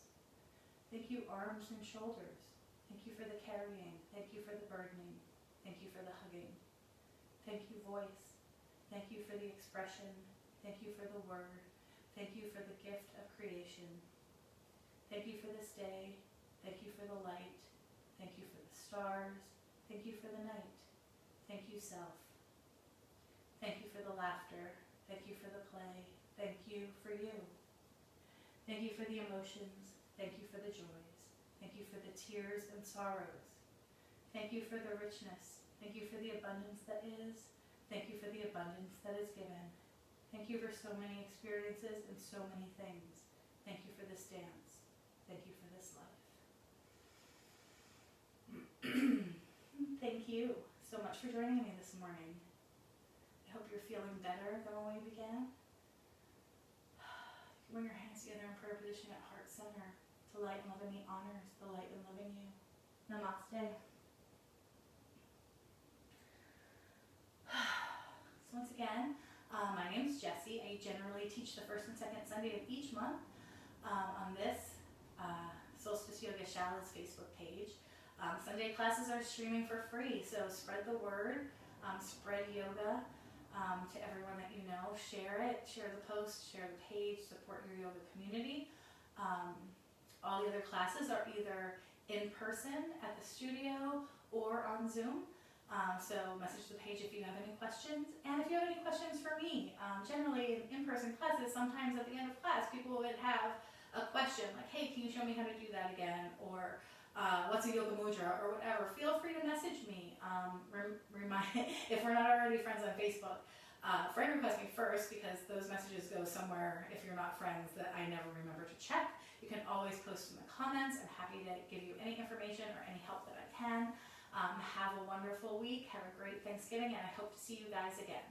Thank you, arms and shoulders. Thank you for the carrying. Thank you for the burdening. Thank you for the hugging. Thank you, voice. Thank you for the expression. Thank you for the word. Thank you for the gift of creation. Thank you for this day. Thank you for the light. Thank you for the stars. Thank you for the night. Thank you, self. Thank you for the laughter. Thank you for the play. Thank you for you. Thank you for the emotions. Thank you for the joys. Thank you for the tears and sorrows. Thank you for the richness. Thank you for the abundance that is. Thank you for the abundance that is given. Thank you for so many experiences and so many things. Thank you for this dance. Thank you for this life. Thank you so much for joining me this morning. I hope you're feeling better than when we began. Bring your hands together in prayer position at heart center. The light and love in me honors the light and love in you. Namaste. So once again, my name is Jessie. I generally teach the first and second Sunday of each month on this Solstice Yoga Shala's Facebook page. Sunday classes are streaming for free, so spread the word, spread yoga to everyone that you know. Share it, share the post, share the page, support your yoga community. All the other classes are either in person at the studio or on Zoom. So message the page if you have any questions. And if you have any questions for me, generally in in-person classes, sometimes at the end of class, people would have a question like, hey, can you show me how to do that again? Or what's a yoga mudra or whatever. Feel free to message me. If we're not already friends on Facebook, friend request me first because those messages go somewhere if you're not friends that I never remember to check. You can always post in the comments. I'm happy to give you any information or any help that I can. Have a wonderful week. Have a great Thanksgiving, and I hope to see you guys again.